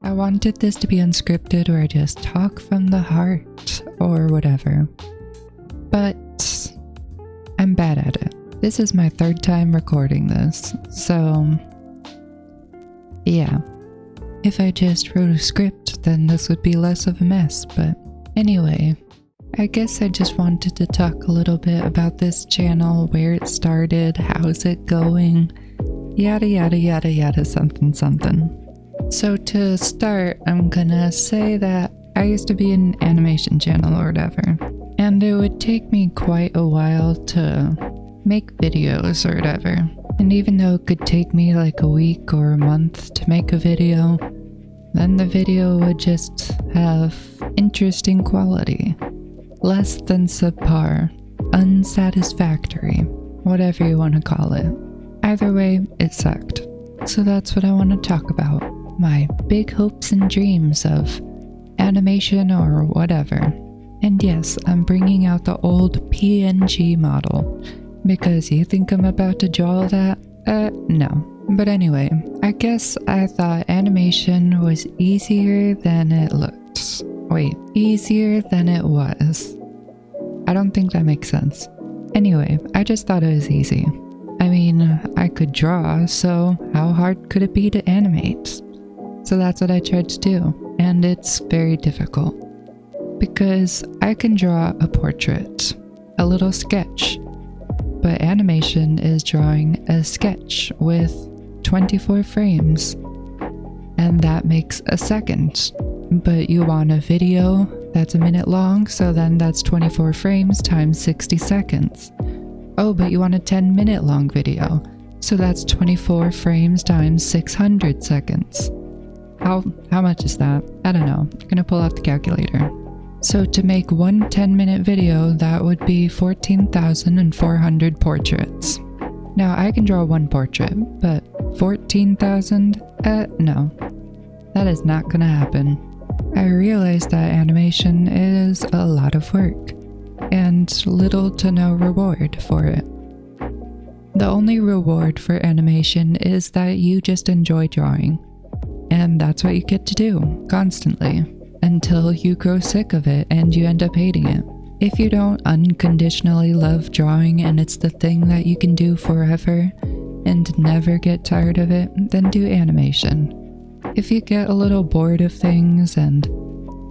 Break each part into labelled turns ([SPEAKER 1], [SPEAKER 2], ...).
[SPEAKER 1] I wanted this to be unscripted where I just talk from the heart or whatever. But I'm bad at it. This is my third time recording this, so yeah. If I just wrote a script, then this would be less of a mess, but anyway, I guess I just wanted to talk a little bit about this channel, where it started, how's it going, yada yada yada yada something something. So to start, I'm gonna say that I used to be an animation channel or whatever, and it would take me quite a while to make videos or whatever. And even though it could take me like a week or a month to make a video, then the video would just have interesting quality. Less than subpar, unsatisfactory, whatever you want to call it. Either way, it sucked. So that's what I want to talk about. My big hopes and dreams of animation or whatever. And yes, I'm bringing out the old PNG model. Because you think I'm about to draw that? No. But anyway, I guess I thought animation was easier than it looked. Wait, easier than it was. I don't think that makes sense. Anyway, I just thought it was easy. I mean, I could draw, so how hard could it be to animate? So that's what I tried to do, and it's very difficult. Because I can draw a portrait, a little sketch, but animation is drawing a sketch with 24 frames, and that makes a second. But you want a video that's a minute long, so then that's 24 frames times 60 seconds. Oh, but you want a 10-minute long video, so that's 24 frames times 600 seconds. How much is that? I don't know. I'm gonna pull out the calculator. So to make one 10-minute video, that would be 14,400 portraits. Now I can draw one portrait, but 14,000? No. That is not gonna happen. I realized that animation is a lot of work, and little to no reward for it. The only reward for animation is that you just enjoy drawing, and that's what you get to do, constantly. Until you grow sick of it and you end up hating it. If you don't unconditionally love drawing and it's the thing that you can do forever and never get tired of it, then do animation. If you get a little bored of things and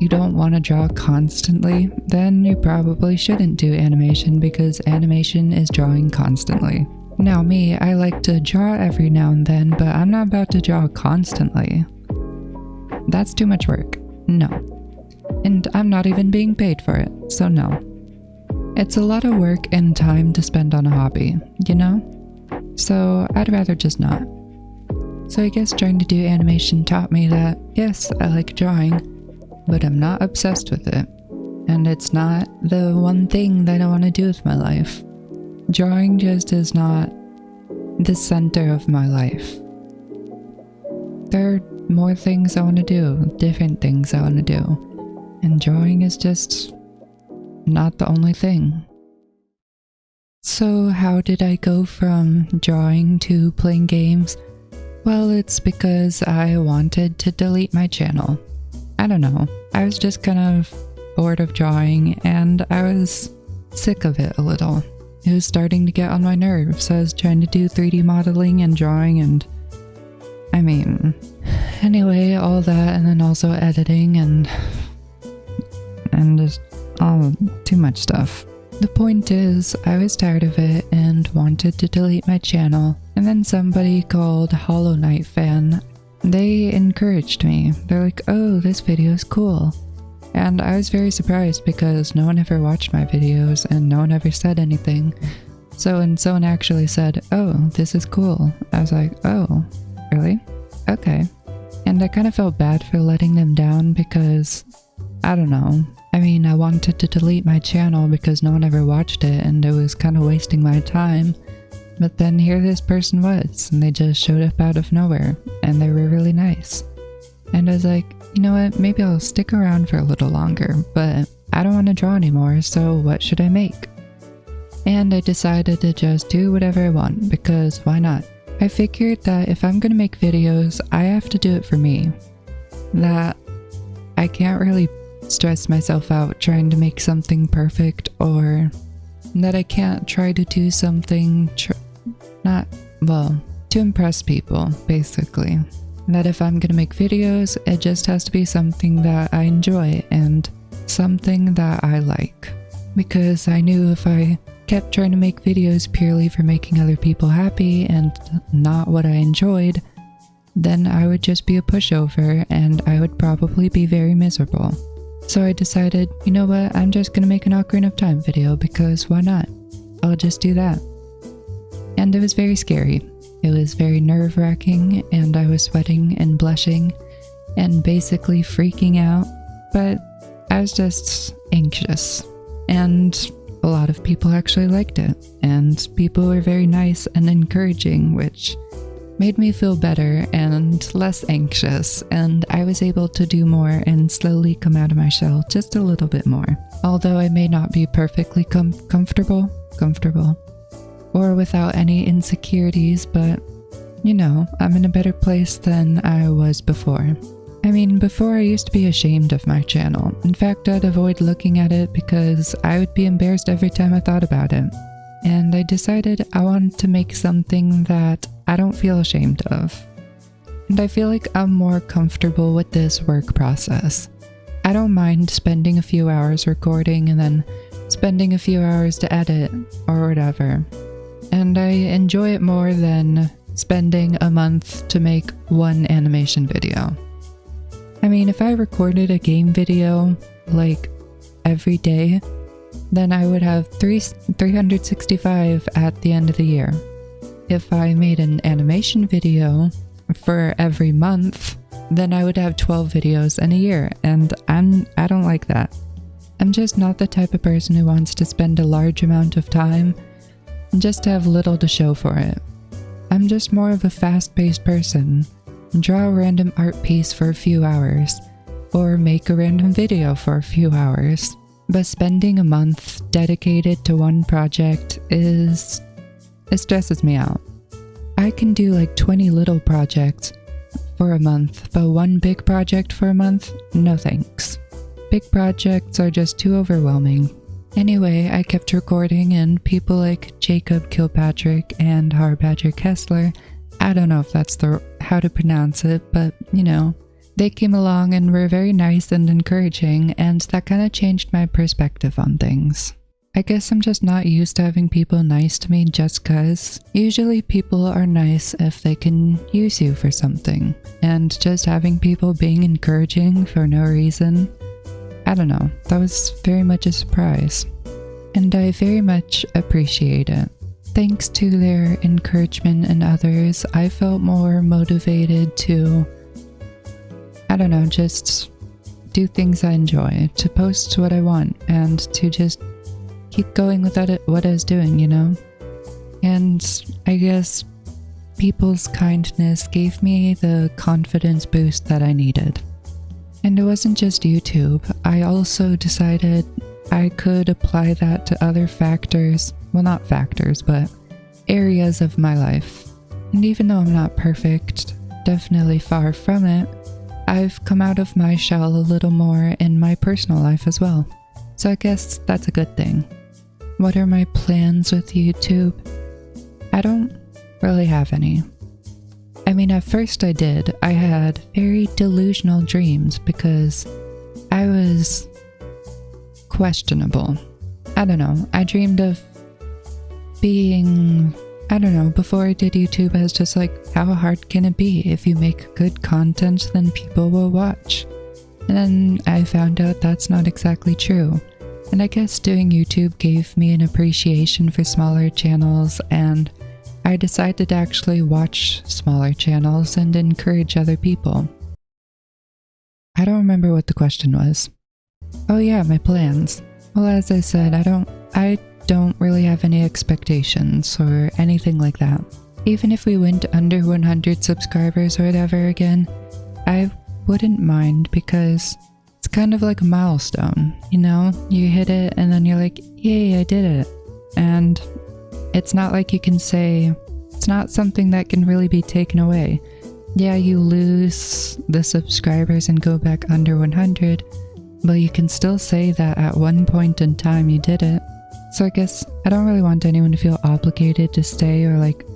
[SPEAKER 1] you don't want to draw constantly, then you probably shouldn't do animation because animation is drawing constantly. Now me, I like to draw every now and then, but I'm not about to draw constantly. That's too much work. No. And I'm not even being paid for it, so no. It's a lot of work and time to spend on a hobby, you know? So I'd rather just not. So I guess trying to do animation taught me that, yes, I like drawing, but I'm not obsessed with it. And it's not the one thing that I want to do with my life. Drawing just is not the center of my life. There are more things I want to do, different things I want to do, and drawing is just not the only thing. So how did I go from drawing to playing games? Well, it's because I wanted to delete my channel. I don't know, I was just kind of bored of drawing and I was sick of it a little. It was starting to get on my nerves. I was trying to do 3D modeling and drawing and anyway, all that, and then also editing and just all too much stuff. The point is, I was tired of it and wanted to delete my channel, and then somebody called Hollow Knight Fan, they encouraged me. They're like, oh, this video is cool. And I was very surprised because no one ever watched my videos and no one ever said anything. So when someone actually said, oh, this is cool, I was like, oh, really? Okay. And I kind of felt bad for letting them down because, I don't know. I mean, I wanted to delete my channel because no one ever watched it and it was kind of wasting my time. But then here this person was, and they just showed up out of nowhere, and they were really nice. And I was like, you know what, maybe I'll stick around for a little longer, but I don't want to draw anymore, so what should I make? And I decided to just do whatever I want, because why not? I figured that if I'm gonna make videos, I have to do it for me. that I can't really stress myself out trying to make something perfect, or that I can't try to do something to impress people, basically. That if I'm gonna make videos, it just has to be something that I enjoy and something that I like. Because I knew if I kept trying to make videos purely for making other people happy and not what I enjoyed, then I would just be a pushover and I would probably be very miserable. So I decided, you know what, I'm just gonna make an Ocarina of Time video because why not? I'll just do that. And it was very scary. It was very nerve-wracking and I was sweating and blushing and basically freaking out, but I was just anxious. And a lot of people actually liked it, and people were very nice and encouraging, which made me feel better and less anxious, and I was able to do more and slowly come out of my shell just a little bit more. Although I may not be perfectly comfortable, or without any insecurities, but you know, I'm in a better place than I was before. I mean, before I used to be ashamed of my channel. In fact, I'd avoid looking at it because I would be embarrassed every time I thought about it. And I decided I wanted to make something that I don't feel ashamed of. And I feel like I'm more comfortable with this work process. I don't mind spending a few hours recording and then spending a few hours to edit or whatever. And I enjoy it more than spending a month to make one animation video. I mean, if I recorded a game video like every day, then I would have 365 at the end of the year. If I made an animation video for every month, then I would have 12 videos in a year, and I don't like that. I'm just not the type of person who wants to spend a large amount of time and just have little to show for it. I'm just more of a fast-paced person. Draw a random art piece for a few hours, or make a random video for a few hours. But spending a month dedicated to one project it stresses me out. I can do like 20 little projects for a month, but one big project for a month? No thanks. Big projects are just too overwhelming. Anyway, I kept recording, and people like Jacob Kilpatrick and Harbadger Kessler, I don't know if that's how to pronounce it, but you know, they came along and were very nice and encouraging, and that kind of changed my perspective on things. I guess I'm just not used to having people nice to me just cause. Usually people are nice if they can use you for something, and just having people being encouraging for no reason, I don't know, that was very much a surprise. And I very much appreciate it. Thanks to their encouragement and others, I felt more motivated to, I don't know, just do things I enjoy, to post what I want, and to just keep going with what I was doing, you know? And I guess people's kindness gave me the confidence boost that I needed. And it wasn't just YouTube. I also decided I could apply that to other factors, well, not factors, but areas of my life. And even though I'm not perfect, definitely far from it, I've come out of my shell a little more in my personal life as well. So I guess that's a good thing. What are my plans with YouTube? I don't really have any. I mean, at first I did. I had very delusional dreams because I was questionable. I don't know. I dreamed of being, I don't know, before I did YouTube, I was just like, how hard can it be? If you make good content, then people will watch. And then I found out that's not exactly true. And I guess doing YouTube gave me an appreciation for smaller channels, and I decided to actually watch smaller channels and encourage other people. I don't remember what the question was. Oh yeah, my plans. Well, as I said, I don't really have any expectations or anything like that. Even if we went under 100 subscribers or whatever again, I wouldn't mind because it's kind of like a milestone, you know? You hit it and then you're like, yay, I did it. And it's not like you can say, it's not something that can really be taken away. Yeah, you lose the subscribers and go back under 100, but you can still say that at one point in time you did it. So I guess I don't really want anyone to feel obligated to stay or like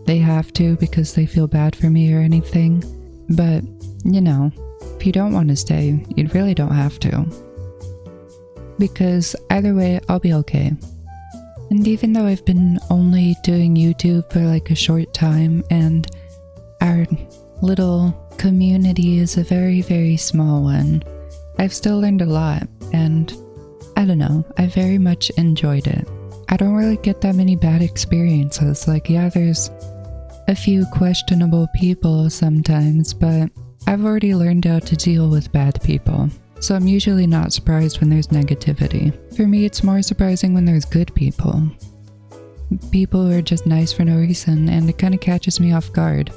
[SPEAKER 1] they have to because they feel bad for me or anything. But, you know, if you don't want to stay, you really don't have to. Because either way, I'll be okay. And even though I've been only doing YouTube for like a short time and our little community is a very, very small one, I've still learned a lot, and I don't know, I very much enjoyed it. I don't really get that many bad experiences. Like, yeah, there's a few questionable people sometimes, but I've already learned how to deal with bad people. So I'm usually not surprised when there's negativity. For me, it's more surprising when there's good people. People who are just nice for no reason, and it kind of catches me off guard.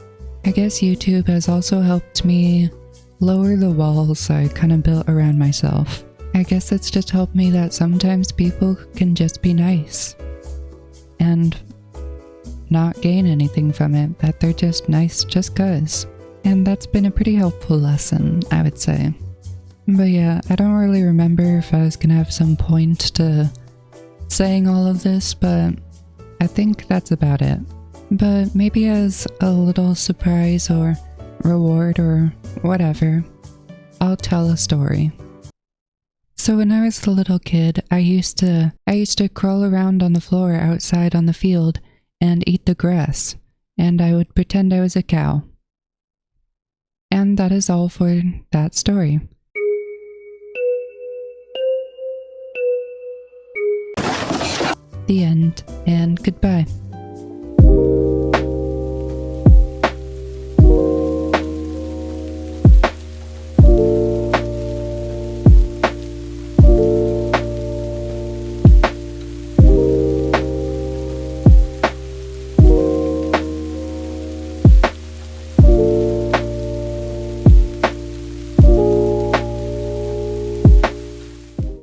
[SPEAKER 1] I guess YouTube has also helped me lower the walls I kind of built around myself. I guess it's just helped me that sometimes people can just be nice and not gain anything from it, that they're just nice just 'cause. And that's been a pretty helpful lesson, I would say. But yeah, I don't really remember if I was gonna have some point to saying all of this, but I think that's about it. But maybe as a little surprise or reward or whatever, I'll tell a story. So when I was a little kid, I used to crawl around on the floor outside on the field and eat the grass, and I would pretend I was a cow. And that is all for that story. The end, and goodbye.